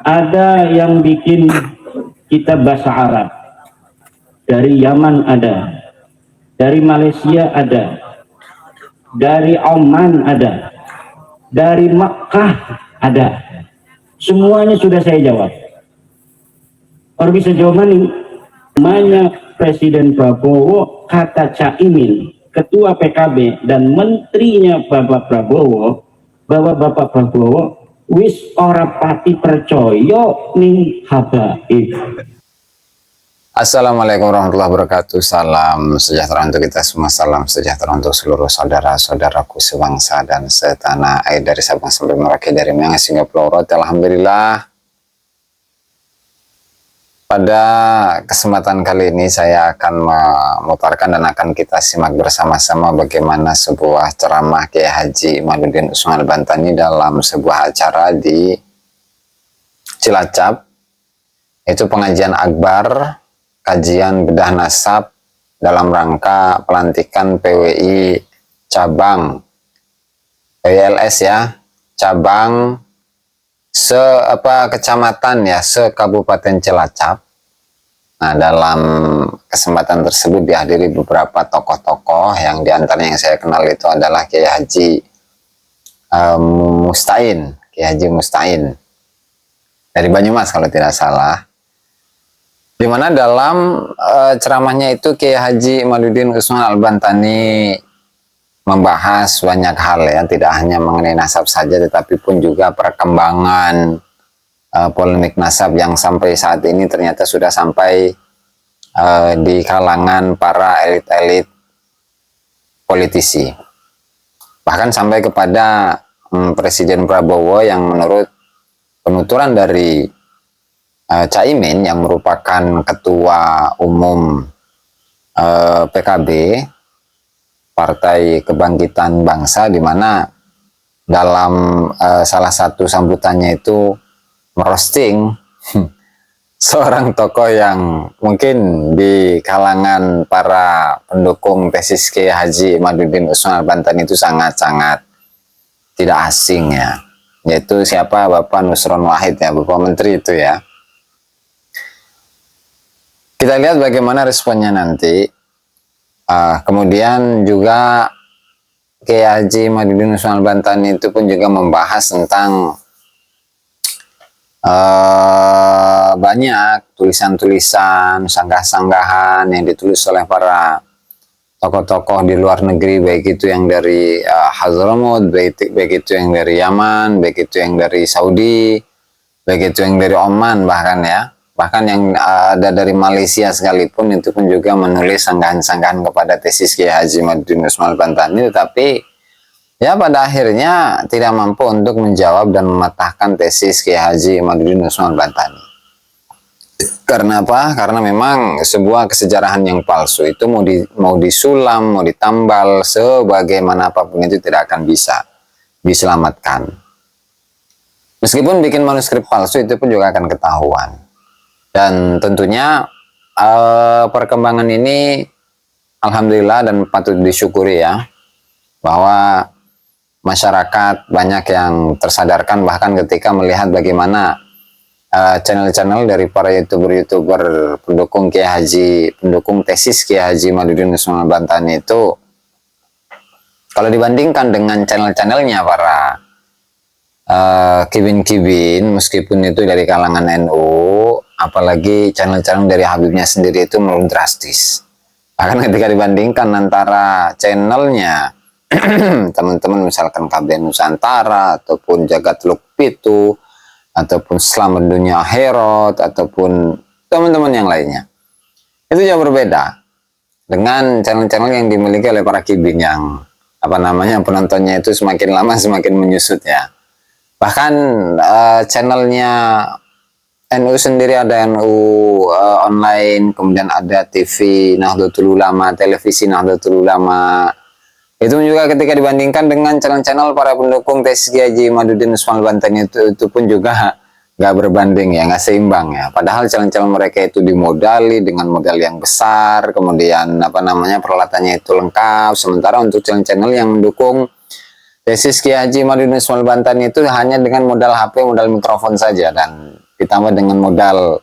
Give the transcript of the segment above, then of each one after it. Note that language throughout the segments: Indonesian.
Ada yang bikin kitab bahasa Arab, dari Yaman ada, dari Malaysia ada, dari Oman ada, dari Makkah ada. Semuanya sudah saya jawab. Orang bisa jawab namanya Presiden Prabowo, kata Caimin, Ketua PKB dan menterinya Bapak Prabowo, bahwa Bapak Prabowo wis ora pati percaya ning habaib. Assalamualaikum warahmatullahi wabarakatuh. Salam sejahtera untuk kita semua. Salam sejahtera untuk seluruh saudara-saudaraku sebangsa dan setanah air, dari Sabang sampai Merauke, dari Miangas hingga Pulau Rote. Alhamdulillah, pada kesempatan kali ini saya akan memutarkan dan akan kita simak bersama-sama bagaimana sebuah ceramah Kiai Haji Imaduddin Usman Al-Bantani dalam sebuah acara di Cilacap, yaitu pengajian akbar kajian bedah nasab dalam rangka pelantikan PWI cabang PWLS ya, cabang kecamatan ya, se-Kabupaten Cilacap. Nah, dalam kesempatan tersebut dihadiri beberapa tokoh-tokoh yang diantaranya yang saya kenal itu adalah Kiai Haji Mustain, Kiai Haji Mustain dari Banyumas kalau tidak salah. Di mana dalam ceramahnya itu Kiai Haji Imaduddin Usman Al-Bantani membahas banyak hal ya, tidak hanya mengenai nasab saja tetapi pun juga perkembangan polemik nasab yang sampai saat ini ternyata sudah sampai di kalangan para elit-elit politisi, bahkan sampai kepada Presiden Prabowo yang menurut penuturan dari Caimin yang merupakan ketua umum PKB, Partai Kebangkitan Bangsa, di mana dalam salah satu sambutannya itu merosting seorang tokoh yang mungkin di kalangan para pendukung tesis Kiai Haji Imaduddin Usman Al-Bantani itu sangat-sangat tidak asing ya, yaitu siapa? Bapak Nusron Wahid ya, Bapak Menteri itu ya. Kita lihat bagaimana responnya nanti. Kemudian juga Kiai Haji Imaduddin Usman Al-Bantani itu pun juga membahas tentang banyak tulisan-tulisan, sanggah-sanggahan yang ditulis oleh para tokoh-tokoh di luar negeri, baik itu yang dari Hadramaut, baik itu yang dari Yaman, baik itu yang dari Saudi, baik itu yang dari Oman bahkan ya. Bahkan yang ada dari Malaysia sekalipun itu pun juga menulis sanggahan-sanggahan kepada tesis Kiai Haji Imaduddin Usman Al-Bantani, tetapi ya pada akhirnya tidak mampu untuk menjawab dan mematahkan tesis Kiai Haji Imaduddin Usman Al-Bantani. Karena apa? Karena memang sebuah kesejarahan yang palsu itu mau disulam, mau ditambal, sebagaimana apapun itu tidak akan bisa diselamatkan. Meskipun bikin manuskrip palsu itu pun juga akan ketahuan. Dan tentunya perkembangan ini alhamdulillah dan patut disyukuri ya, bahwa masyarakat banyak yang tersadarkan, bahkan ketika melihat bagaimana channel-channel dari para youtuber pendukung Kiai Haji, pendukung tesis Kiai Haji Imaduddin Usman Al-Bantani itu, kalau dibandingkan dengan channel-channelnya para kibin-kibin, meskipun itu dari kalangan NU, apalagi channel-channel dari Habibnya sendiri itu menurun drastis. Bahkan ketika dibandingkan antara channelnya teman-teman misalkan KBN Nusantara ataupun Jagat Luk Pitu ataupun Selamat Dunia Akhirat ataupun teman-teman yang lainnya, itu jauh berbeda dengan channel-channel yang dimiliki oleh para kibin yang penontonnya itu semakin lama semakin menyusut ya. Bahkan channelnya NU sendiri ada NU online, kemudian ada TV Nahdlatul Ulama, televisi Nahdlatul Ulama. Itu juga ketika dibandingkan dengan channel-channel para pendukung tesis Kiai Haji Imaduddin Usman Al-Bantani itu pun juga nggak berbanding ya, nggak seimbang ya. Padahal channel-channel mereka itu dimodali dengan modal yang besar, kemudian peralatannya itu lengkap. Sementara untuk channel-channel yang mendukung tesis Kiai Haji Imaduddin Usman Al-Bantani itu hanya dengan modal HP, modal mikrofon saja, dan ditambah dengan modal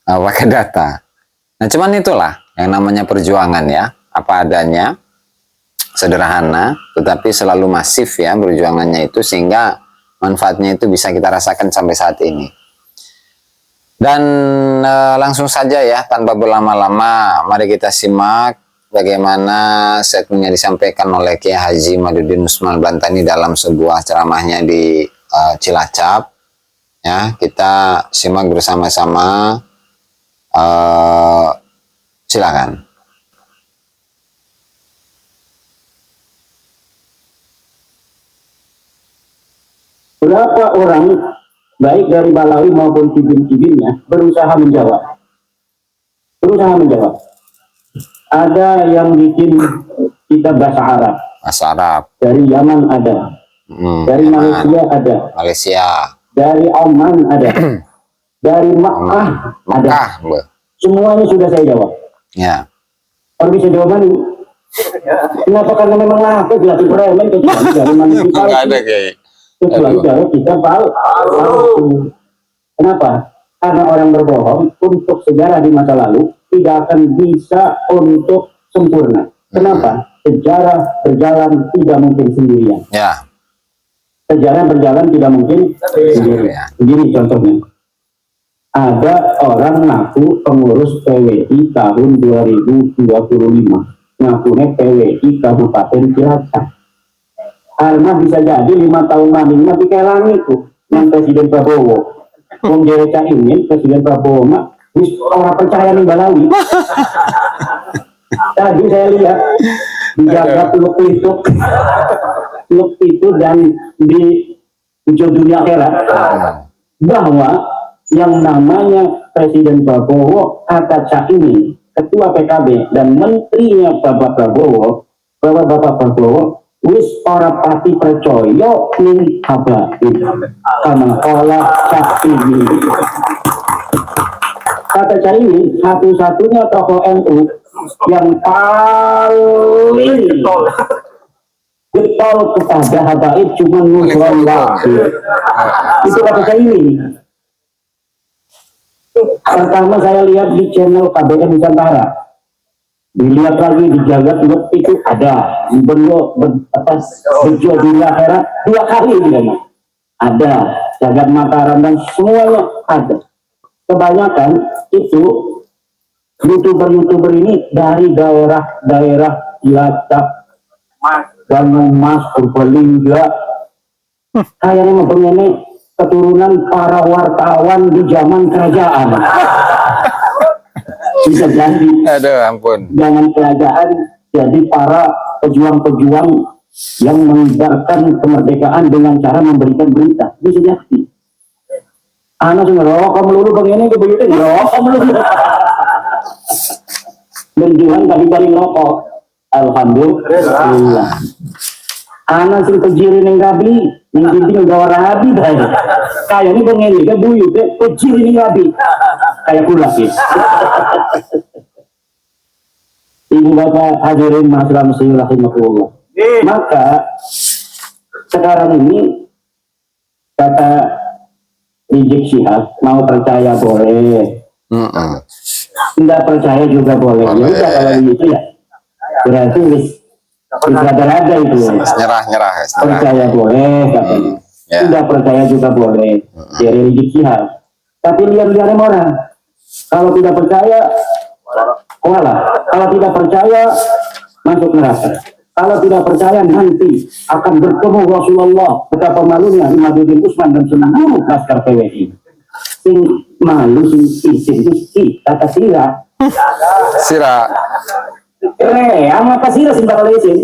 pakai data. Nah, cuman itulah yang namanya perjuangan ya, apa adanya, sederhana, tetapi selalu masif ya perjuangannya itu, sehingga manfaatnya itu bisa kita rasakan sampai saat ini. Dan langsung saja ya, tanpa berlama-lama, mari kita simak bagaimana statement yang disampaikan oleh Kiai Haji Madudin Usman Bantani dalam sebuah ceramahnya di Cilacap. Ya, kita simak bersama-sama. Silakan. Berapa orang, baik dari Balawi maupun Cibin-Cibinnya, berusaha menjawab. Ada yang bikin kita bahasa Arab. Bahasa Arab. Dari Yaman ada. Dari Yaman. Malaysia ada. Malaysia. Dari Oman ada. Dari Makkah ada. Semuanya sudah saya jawab. Ya. Kalau bisa jawaban ini. Kenapa? Karena memang apa jelas beremen kecuali dari manusia. Enggak ada kayak. Kecuali dari kita palsu. Kenapa? Karena orang berbohong untuk sejarah di masa lalu tidak akan bisa untuk sempurna. Kenapa? Sejarah berjalan tidak mungkin sendirian. Ya. Sejarah berjalan tidak mungkin sendirian. Begini contohnya. Ada orang ngaku pengurus PWI tahun 2025. Ngakunya PWI Kabupaten Cilacap. Karena bisa jadi 5 tahun lalu nanti kayak langit tuh yang Presiden Prabowo. Menjadi ini Presiden Prabowo mak orang percaya nih Balawi. Tadi saya lihat dijaga peluk itu dan di ujung dunia akhirat bahwa yang namanya Presiden Prabowo, kata Caimin, Ketua PKB dan Menterinya Bapak Prabowo, wis ora pati percaya ning habaib karena olah Caimin. Kata Caimin, satu-satunya tokoh NU yang paling getol kepada habaib cuma Nusron Wahid. Itu kata Caimin. Pertama saya lihat di channel KBN Nusantara, dilihat lagi di Jagat Web itu ada berjual di akhirat 2 kali gitu, ada Jagat Mataram dan semuanya ada. Kebanyakan itu youtuber ini dari daerah Cilacap, Banyumas, Purbalingga, kayaknya mempunyai keturunan para wartawan di zaman kerajaan. Bisa jadi. Aduh, ampun. Jangan kerajaan, jadi para pejuang-pejuang yang mengibarkan kemerdekaan dengan cara memberikan berita. Bisa jadi. Anak ngerokok melulu begini ke begitu ngerokok melulu. Menjual tapi balik rokok. Alhamdulillah. Anak sing kejiri ning gabi, ning dinding udah rabi bae. Kayak ini begini, ke buyut, kejiri ning gabi. Kayak pula sih. Ibu bapak hadirin masyarakat muslim rahimahullah. Maka sekarang ini kata Rizik Syihab mau percaya boleh, tidak percaya juga boleh. Jadi kalau itu ya berarti ada itu. Nyerah. Percaya boleh, katanya. Tidak percaya juga boleh. Dari Rizik Syihab. Tapi lihat-lihat orang. Kalau tidak percaya, walah. Kalau tidak percaya, masuk neraka. Kalau tidak percaya, nanti akan bertemu Rasulullah. Betapa malunya Madudin Usman dan seluruh laskar PWI. Sing malu, sing isin, kata sira. Ama kasira sing bakal isin.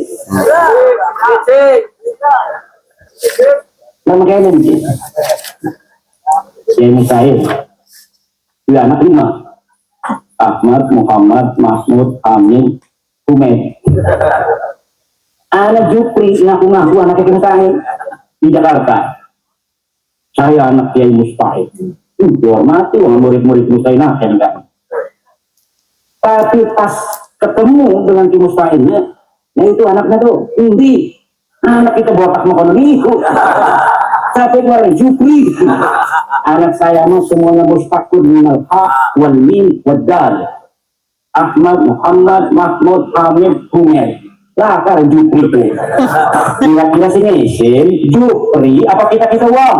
Nama kayaknya begini. Yang Musaid. Dia anak 5. Ahmad, Muhammad, Mahmud, Amin, Umed. Anak Jupri ngaku-ngaku anaknya Musaid di Jakarta. Saya anak Kiai Mustahid. Dihormati orang murid-murid Musaid kan. Tapi pas ketemu dengan Kiai Mustahidnya, nah itu anaknya tuh tinggi. Anak kita botak makan itu. Sampai keluar Jupri. anak saya mah semuanya mustaqul minal haq wal mim wad dal. Ahmad, Muhammad, Mahmud, Hamid, Humer. Lah kan Jupri itu. Kira-kira sini isim Jupri apa kita uang?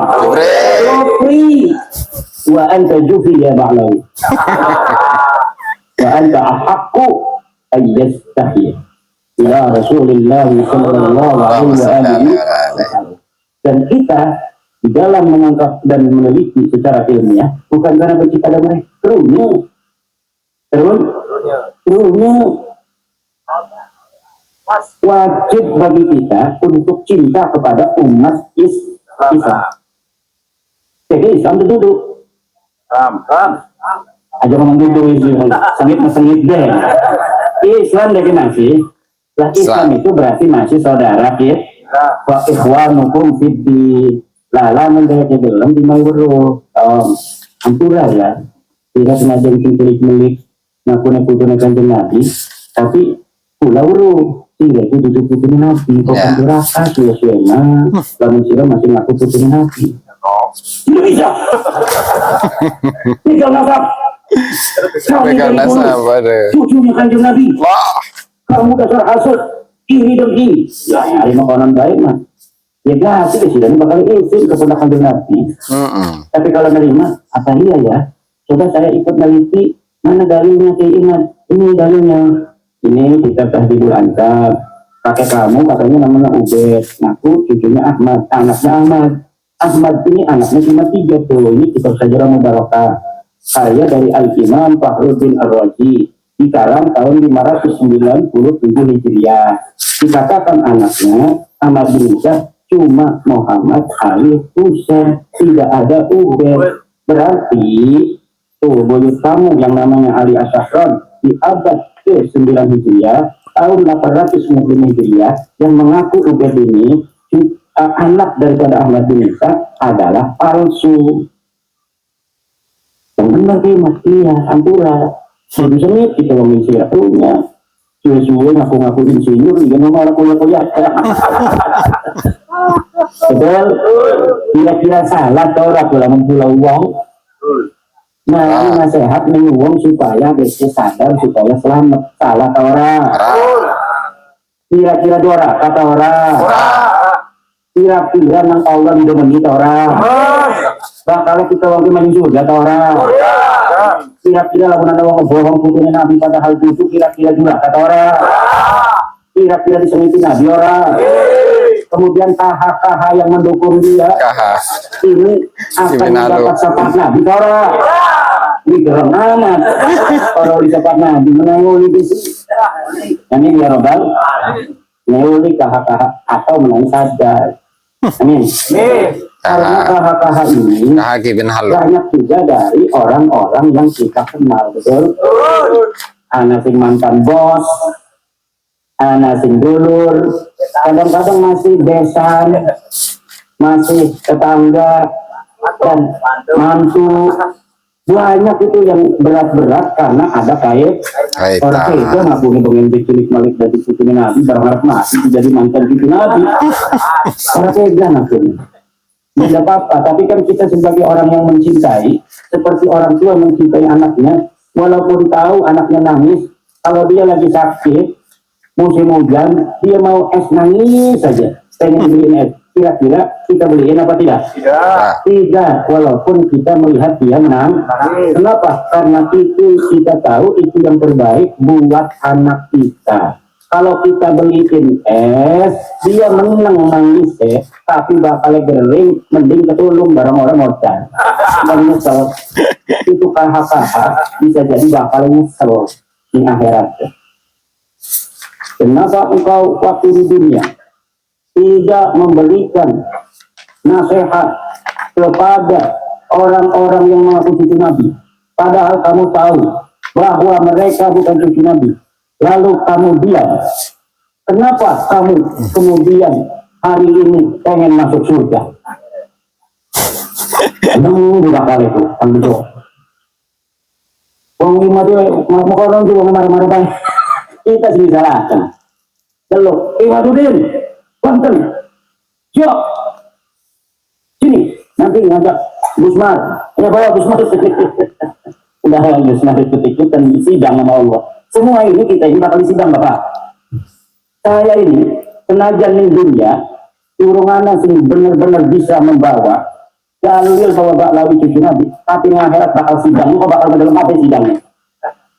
Jupri. Wa anta Jufri ya Ba'lawi. Wa anta ahaqqu ayyastahi. Ya Rasulullah sallallahu alaihi wasallam. Dan kita di dalam mengangkat dan meneliti secara ilmiah bukan karena benci pada mereka, terusnya wajib bagi kita untuk cinta kepada umat Islam. Jadi Islam itu duduk. Aja ngomong gitu sengit deh. Islam definisi lah Islam itu berarti masih saudara kita. Wa ikhwanukum fiddin. Lah lamun dia belum di mawuru. Ampura ya. Tidak sengaja milik ngaku-ngaku Kanjeng Nabi, tapi pulau tidak itu duduk Nabi, kok neraka suya-suyana, lamun sira masih ngaku putri Nabi. Tidak bisa. Tidak nasab. Pegang nasab ada. Cucunya Kanjeng Nabi. Wah. Kamu dasar hasut. Ini dan ini. Ya, hari makanan baik mah. Ya kasih ke sini bakal izin kepada Kanjeng Nabi. Tapi kalau nerima, apa iya ya? Coba saya ikut meneliti mana dalilnya keinginan. Ini dalilnya. Ini kita tahdidul ansab. Kakek kamu katanya namanya Ubed. Ngaku cucunya Ahmad. Anaknya Ahmad. Ahmad ini anaknya cuma 3 tuh. Ini kitab Sajarah Mubarakah. Saya dari Al-Imam Fakhruddin Ar-Razi. Dikarang tahun 597 Hijriah. Dikatakan anaknya Ahmad bin Isa cuma Muhammad Ali Husain. Tidak ada Ubed. Berarti tuh buyut tamu yang namanya Ali Asyafron di abad ke-9 Hijriah tahun 850 Hijriah yang mengaku Ubed ini anak daripada Ahmad bin Isa adalah palsu. Benar Mas, iya ampura sengit kita ngomong punya suwe-suwe ngaku-ngaku insinyur dia nomor kuliah betul. Kira-kira salah tau lah dalam pulau uang. Nah, ini nasihat menyuwung supaya besok sadar supaya selamat. Salah kata orang. Kira-kira dora kata orang. Kira-kira nang Allah di menit orang. Bakal kita lagi main juga kata orang. Kira-kira lamun ada orang bohong putunya Nabi padahal itu kira-kira juga kata orang. Kira-kira disemitin Nabi orang. Kemudian KH yang mendukung dia. Ini akan mendapat syafaat Nabi orang. Ini gerang amat. Kalau di syafaat Nabi menanguli di sini. Ini ya Robbal. Menanguli KH atau menangis sadar. Amin. Karena KH ini banyak juga dari orang-orang yang kita kenal, betul? Anak sing mantan bos, anak sing dulur, kadang-kadang masih besan, masih tetangga dan mantu. Banyak itu yang berat-berat karena ada kait. Orang itu nggak boleh pengen cilik malik dari cucu Nabi, berharap mati jadi mantan cucu Nabi. Orang tega nabi. Tidak apa-apa, tapi kan kita sebagai orang yang mencintai, seperti orang tua mencintai anaknya, walaupun tahu anaknya nangis, kalau dia lagi sakit, musim hujan, dia mau es nangis saja, pengen beliin es. Kira-kira kita beliin apa tidak? Tidak, walaupun kita melihat dia nangis. Kenapa? Karena itu kita tahu itu yang terbaik buat anak kita. Kalau kita beliin es, dia menang nangis tapi bakal gering, mending ketulung barang orang ngocan. Menyesal. Itu KH bisa jadi bakal nyesel di akhirat. Kenapa engkau waktu di dunia tidak memberikan nasihat kepada orang-orang yang mengaku cucu Nabi, padahal kamu tahu bahwa mereka bukan cucu Nabi, lalu kamu diam? Kenapa kamu kemudian hari ini pengen masuk surga? Tidak kali itu, ambil wong lima tuh mau orang tuh marah-marah banget. Kita sih salahkan. Lalu, Iwadudin, konten, yuk, sini, nanti ngajak Gusmar, ya bawa Gusmar. Udah Gusmar ikut-ikutan sidang sama Allah. Semua ini kita ini bakal sidang Bapak. Saya ini senajan ning dunia turungan sing bener-bener bisa membawa dalil bahwa Baklawi cucu Nabi, tapi di akhirat bakal sidang, kok bakal ke dalam apa sidangnya?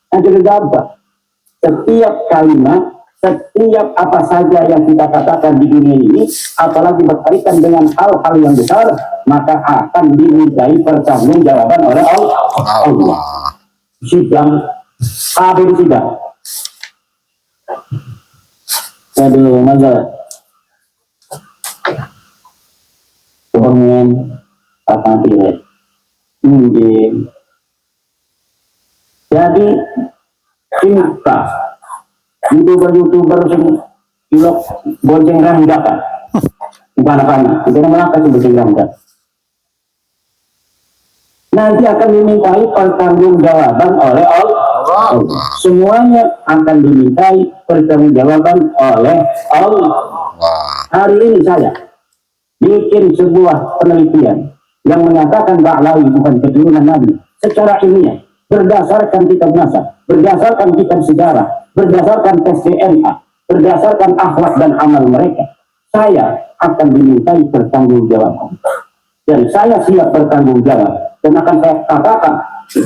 Nah, jadi apa? Setiap kalimat, setiap apa saja yang kita katakan di dunia ini, apalagi berkaitan dengan hal-hal yang besar, maka akan dimintai pertanggungjawaban oleh Allah. Sidang, habis sidang. Aduh, masa pengen apa pilih? Mungkin. Jadi cinta youtuber sing ilok bonceng rangga kan, bukan apa itu namanya kasih bonceng rangga. Nanti akan dimintai pertanggungjawaban oleh Allah. Semuanya akan dimintai pertanggungjawaban oleh Allah. Hari ini saya bikin sebuah penelitian yang menyatakan Baklawi bukan keturunan Nabi secara ilmiah, berdasarkan kitab nasab, berdasarkan kitab sejarah, berdasarkan tes DNA, berdasarkan akhlak dan amal mereka. Saya akan dimintai pertanggungjawaban dan saya siap bertanggung jawab dan akan saya katakan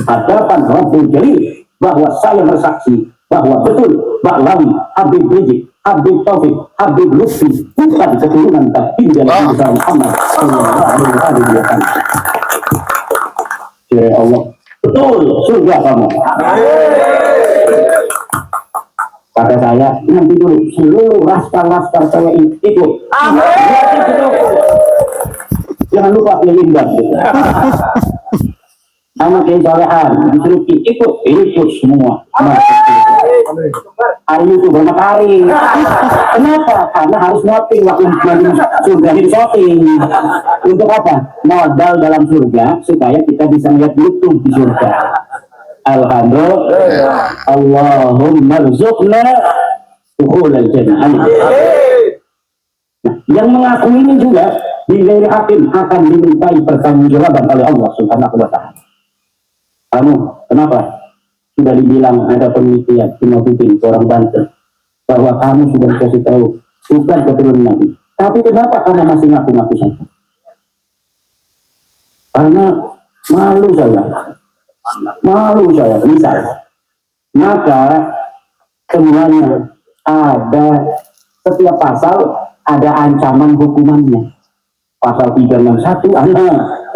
hadapan Rabbul Jalil bahwa saya bersaksi bahwa betul Baklawi, Habib Rizik, Habib Taufik, Habib Lutfi bukan keturunan tapi dari Nabi Muhammad sallallahu alaihi wasallam. Ya Allah, betul surga kamu. Kata saya, nanti dulu seluruh laskar saya ikut. Jangan lupa pilih Indra. Sama kayak Solehan, disuruh ikut semua. Hari itu berapa hari? Kenapa? Karena harus noting waktu surga ini shopping. Untuk apa? Modal dalam surga supaya kita bisa lihat YouTube di surga. Alhamdulillah. Allahumma rzuqna dukhulal jannah. Nah, yang mengaku ini juga di ghairi hakim akan dimintai pertanggungjawaban oleh Allah Subhanahu wa taala. Kamu kenapa? Sudah dibilang ada penelitian Timothy orang Banten bahwa kamu sudah dikasih tahu bukan keturunan Nabi. Tapi kenapa kamu masih ngaku-ngaku saja? Karena malu saya, misal. Maka semuanya ada setiap pasal ada ancaman hukumannya. Pasal 361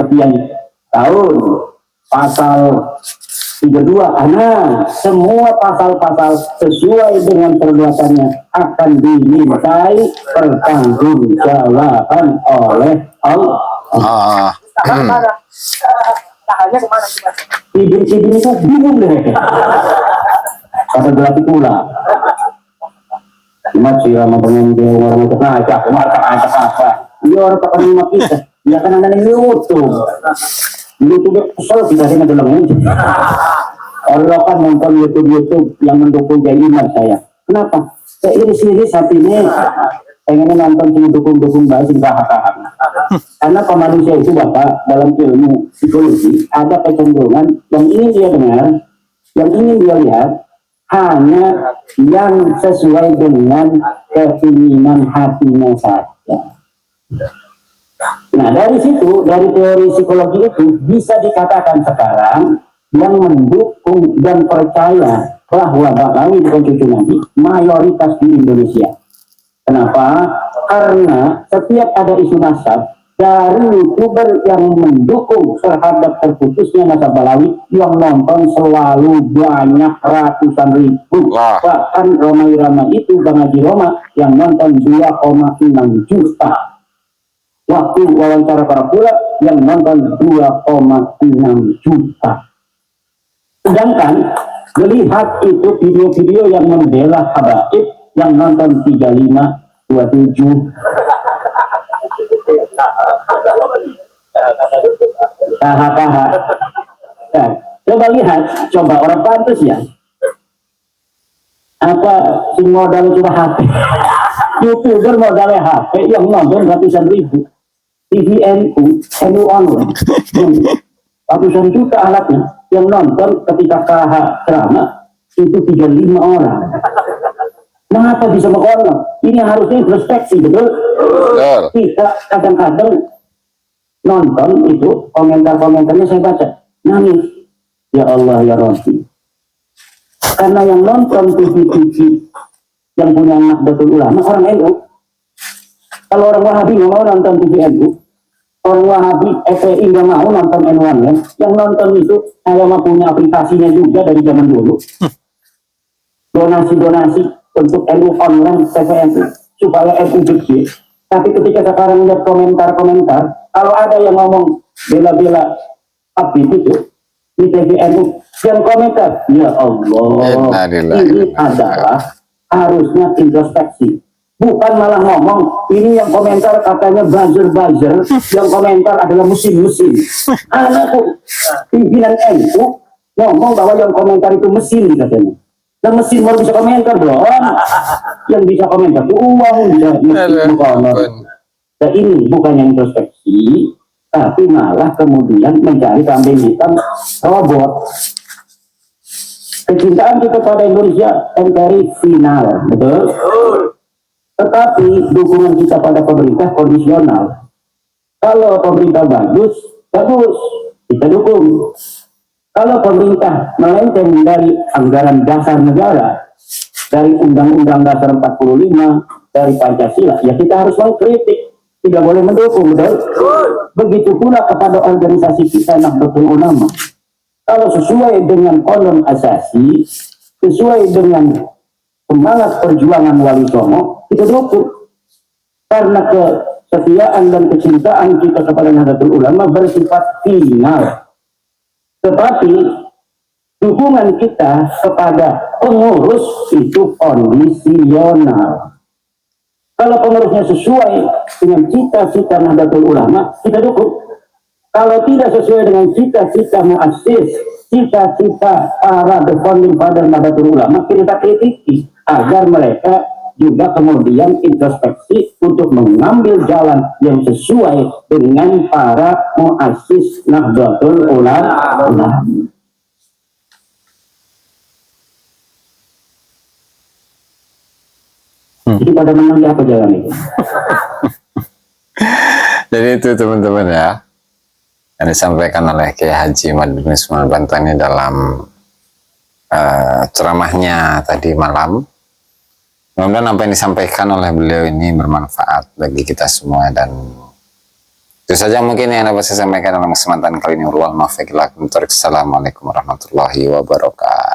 sekian tahun. Pasal 32 semua pasal-pasal sesuai dengan perbuatannya akan dimintai pertanggungjawaban oleh Allah. Tahannya kemana sih? Cibin itu bingung deh. Kata berarti pula. Cuma sih sama pengunjung orang itu ngajak apa? Dia orang pakai lima kita. Dia kan ada yang YouTube. YouTube kesel kita sih ngedeleng ini. Allah kan nonton YouTube yang mendukung iman saya. Kenapa? Saya iri saat ini pengen nonton sini dukung bahas paham. Karena manusia itu Bapak dalam ilmu psikologi ada kecenderungan yang ingin dia dengar, yang ingin dia lihat hanya yang sesuai dengan keinginan hatinya saja. Nah dari situ, dari teori psikologi itu bisa dikatakan sekarang yang mendukung dan percaya bahwa Baklawi bukan cucu Nabi mayoritas di Indonesia. Kenapa? Karena setiap ada isu nasab dari YouTuber yang mendukung terhadap terputusnya nasab Baklawi yang nonton selalu banyak ratusan ribu. Bahkan Roma Irama itu Bang Haji Roma yang nonton 2,6 juta. Waktu wawancara para pula yang nonton 2,6 juta. Sedangkan melihat itu video-video yang membela habaib yang nonton 35, 27. Taha. Nah, coba lihat, coba orang pantas ya. Apa si modal cuma HP? YouTuber modalnya HP yang nonton ratusan ribu. TV NU online, yang ratusan juta alatnya, yang nonton ketika KH ceramah itu 35 orang. Mengapa bisa mengontrol? Ini harusnya introspeksi, betul? Betul. Kita kadang-kadang nonton itu, komentar-komentarnya saya baca, nangis. Ya Allah, ya Rabbi. Karena yang nonton TV yang punya Nahdlatul Ulama, orang NU. Kalau orang Wahabi nggak mau nonton TV NU, orang Wahabi FPI nggak mau nonton NU online, yang nonton itu saya mah punya aplikasinya juga dari zaman dulu. Donasi-donasi untuk NU online TVNU supaya NU gede. Tapi ketika sekarang lihat komentar-komentar, kalau ada yang ngomong bela-bela Habib itu di TVNU, yang komentar, ya Allah, ini adalah harusnya introspeksi. Bukan malah ngomong, ini yang komentar katanya buzzer-buzzer, yang komentar adalah musim-musim. Anak tuh, pimpinan NU ngomong bahwa yang komentar itu mesin katanya. Dan mesin baru bisa komentar belum? Yang bisa komentar itu uang, bisa mesin komentar. Dan ini bukan yang introspeksi, tapi malah kemudian mencari kambing hitam robot. Kecintaan kita pada Indonesia NKRI final, betul? Tetapi dukungan kita pada pemerintah kondisional. Kalau pemerintah bagus, kita dukung. Kalau pemerintah melenceng dari anggaran dasar negara, dari Undang-Undang Dasar 45, dari Pancasila, ya kita harus mengkritik. Tidak boleh mendukung, betul? Begitu pula kepada organisasi kita Nahdlatul Ulama. Kalau sesuai dengan konon asasi, sesuai dengan semangat perjuangan Wali Songo, kita dukung. Karena kesetiaan dan kecintaan kita kepada Nahdlatul Ulama bersifat final. Tetapi dukungan kita kepada pengurus itu kondisional. Kalau pengurusnya sesuai dengan cita-cita Nahdlatul Ulama, kita dukung. Kalau tidak sesuai dengan cita-cita muassis, cita-cita para the founding father Nahdlatul Ulama, kita kritiki agar mereka juga kemudian introspeksi untuk mengambil jalan yang sesuai dengan para muassis Nahdlatul Ulama. Jadi pada menang apa jalan itu? Jadi itu teman-teman ya, yang disampaikan oleh Kiai Haji Madun Ismail Bantani dalam ceramahnya tadi malam. Mudah-mudahan apa yang disampaikan oleh beliau ini bermanfaat bagi kita semua, dan itu saja mungkin yang dapat saya sampaikan dalam kesempatan kali ini. Assalamualaikum warahmatullahi wabarakatuh.